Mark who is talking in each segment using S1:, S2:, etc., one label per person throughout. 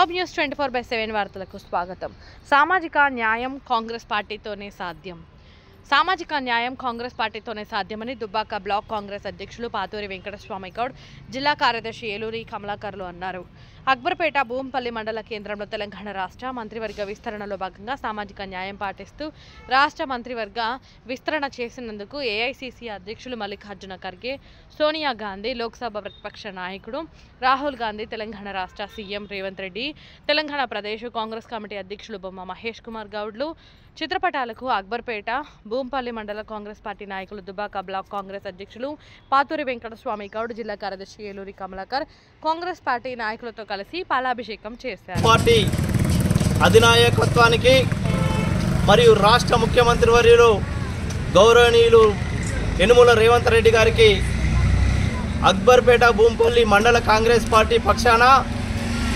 S1: Globe news 24/7 వార్తలకు స్వాగతం. సామాజిక న్యాయం కాంగ్రెస్ పార్టీతోనే సాధ్యం. సామాజిక న్యాయం కాంగ్రెస్ పార్టీతోనే సాధ్యమని దుబ్బాక బ్లాక్ కాంగ్రెస్ అధ్యక్షులు పాతూరి వెంకటస్వామి గౌడ్, జిల్లా కార్యదర్శి ఏలూరి కమలాకర్లు అన్నారు. అక్బర్పేట భూంపల్లి మండల కేంద్రంలో తెలంగాణ రాష్ట్ర మంత్రివర్గ విస్తరణలో భాగంగా సామాజిక న్యాయం పాటిస్తూ రాష్ట్ర మంత్రివర్గ విస్తరణ చేసినందుకు ఏఐసిసి అధ్యక్షులు మల్లికార్జున ఖర్గే, సోనియా గాంధీ, లోక్సభ ప్రతిపక్ష నాయకుడు రాహుల్ గాంధీ, తెలంగాణ రాష్ట్ర సీఎం రేవంత్ రెడ్డి, తెలంగాణ ప్రదేశ్ కాంగ్రెస్ కమిటీ అధ్యక్షులు బొమ్మ మహేష్ కుమార్ గౌడ్లు చిత్రపటాలకు అక్బర్పేట భూంపల్లి మండల కాంగ్రెస్ పార్టీ నాయకులు, దుబ్బాక బ్లాక్ కాంగ్రెస్ అధ్యక్షులు పాతూరి వెంకటస్వామి గౌడ్, జిల్లా కార్యదర్శి ఏలూరి కమలాకర్ కాంగ్రెస్ పార్టీ నాయకులతో కలిసి పాలాభిషేకం చేశారు.
S2: పార్టీ అధినాయకత్వానికి మరియు రాష్ట్ర ముఖ్యమంత్రి వర్యులు గౌరవనీయులు యనుమల రేవంత్ రెడ్డి గారికి అక్బర్పేట భూంపల్లి మండల కాంగ్రెస్ పార్టీ పక్షాన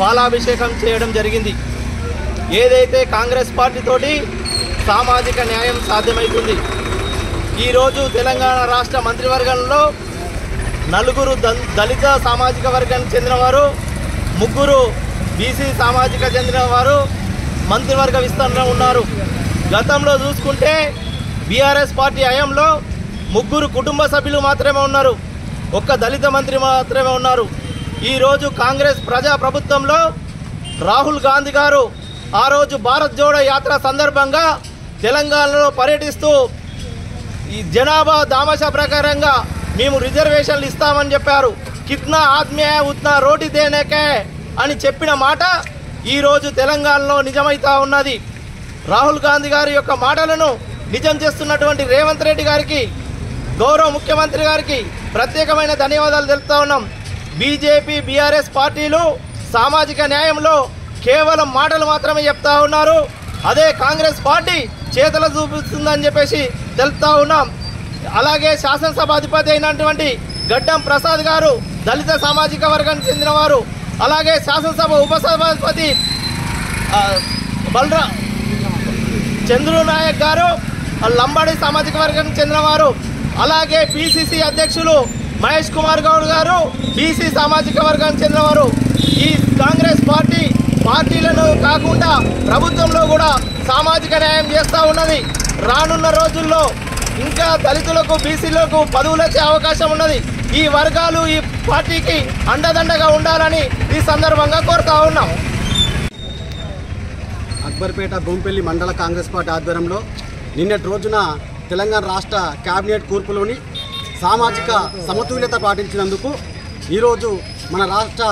S2: పాలాభిషేకం చేయడం జరిగింది. ఏదైతే కాంగ్రెస్ పార్టీతోటి సామాజిక న్యాయం సాధ్యమవుతుంది. ఈరోజు తెలంగాణ రాష్ట్ర మంత్రివర్గంలో 4 దళిత సామాజిక వర్గానికి చెందినవారు, 3 బీసీ సామాజిక చెందినవారు మంత్రివర్గ విస్తరణ ఉన్నారు. గతంలో చూసుకుంటే బీఆర్ఎస్ పార్టీ హయాంలో 3 కుటుంబ సభ్యులు మాత్రమే ఉన్నారు, 1 దళిత మంత్రి మాత్రమే ఉన్నారు. ఈరోజు కాంగ్రెస్ ప్రజాప్రభుత్వంలో రాహుల్ గాంధీ గారు ఆ రోజు భారత్ జోడో యాత్ర సందర్భంగా తెలంగాణలో పర్యటిస్తూ ఈ జనాభా దామాషా ప్రకారంగా మేము రిజర్వేషన్లు ఇస్తామని చెప్పారు. కిత్నా ఆద్మీ హై ఉత్నా రోటీ దేనేకే అని చెప్పిన మాట ఈరోజు తెలంగాణలో నిజమైతా ఉన్నది. రాహుల్ గాంధీ గారి యొక్క మాటలను నిజం చేస్తున్నటువంటి రేవంత్ రెడ్డి గారికి, గౌరవ ముఖ్యమంత్రి గారికి ప్రత్యేకమైన ధన్యవాదాలు తెలుపుతా ఉన్నాం. బీజేపీ బీఆర్ఎస్ పార్టీలు సామాజిక న్యాయంలో కేవలం మాటలు మాత్రమే చెప్తా ఉన్నారు. అదే కాంగ్రెస్ పార్టీ చేతలు చూపిస్తుందని చెప్పేసి తెలుపుతా ఉన్నాం. అలాగే శాసనసభ అధిపతి అయినటువంటి గడ్డం ప్రసాద్ గారు దళిత సామాజిక వర్గానికి చెందినవారు. అలాగే శాసనసభ ఉపసభాపతి చంద్రు నాయక్ గారు లంబాడి సామాజిక వర్గానికి చెందినవారు. అలాగే పిసిసి అధ్యక్షులు మహేష్ కుమార్ గౌడ్ గారు బీసీ సామాజిక వర్గానికి చెందినవారు. ఈ కాంగ్రెస్ పార్టీలను కాకుండా ప్రభుత్వంలో కూడా సామాజిక న్యాయం చేస్తూ ఉన్నది. రానున్న రోజుల్లో ఇంకా దళితులకు, బీసీలకు పదవులు వచ్చే అవకాశం ఉన్నది. ఈ వర్గాలు ఈ పార్టీకి అండదండగా ఉండాలని ఈ సందర్భంగా కోరుతా ఉన్నాం.
S3: అక్బర్పేట భూంపల్లి మండల కాంగ్రెస్ పార్టీ ఆధ్వర్యంలో నిన్నటి రోజున తెలంగాణ రాష్ట్ర కేబినెట్ కూర్పులోని సామాజిక సమతుల్యత పాటించినందుకు ఈరోజు మన రాష్ట్ర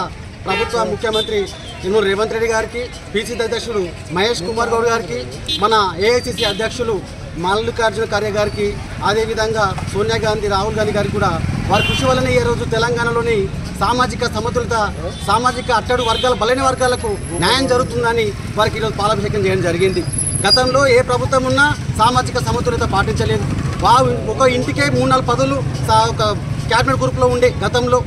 S3: ప్రభుత్వ ముఖ్యమంత్రి యనుమల రేవంత్ రెడ్డి గారికి, పిసిసి అధ్యక్షుడు మహేష్ కుమార్ గౌడ్ గారికి, మన ఏఐసిసి అధ్యక్షులు మల్లికార్జున ఖర్గే గారికి, అదేవిధంగా సోనియా గాంధీ, రాహుల్ గాంధీ గారికి కూడా వారి కృషి వల్లనే ఈరోజు తెలంగాణలోని సామాజిక సమతుల్యత, సామాజిక అట్టడు వర్గాల బలైన వర్గాలకు న్యాయం జరుగుతుందని వారికి ఈరోజు పాలాభిషేకం చేయడం జరిగింది. గతంలో ఏ ప్రభుత్వం ఉన్నా సామాజిక సమతుల్యత పాటించలేదు. ఒక ఇంటికే 3-4 పదవులు ఒక క్యాబినెట్ గ్రూప్లో ఉండే గతంలో.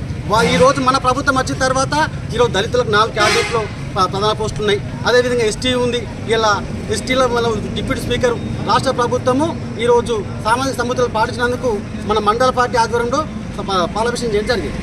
S3: ఈరోజు మన ప్రభుత్వం వచ్చిన తర్వాత ఈరోజు దళితులకు 4 క్యాబినెట్లో ప్రధాన పోస్టులు ఉన్నాయి. అదేవిధంగా ఎస్టీ ఉంది. ఇలా ఎస్టీలో మన డిప్యూటీ స్పీకర్ రాష్ట్ర ప్రభుత్వము ఈరోజు సామాజిక సమతుల్యత పాటించినందుకు మన మండల పార్టీ ఆధ్వర్యంలో పాలాభిషేకం చేయడం జరిగింది.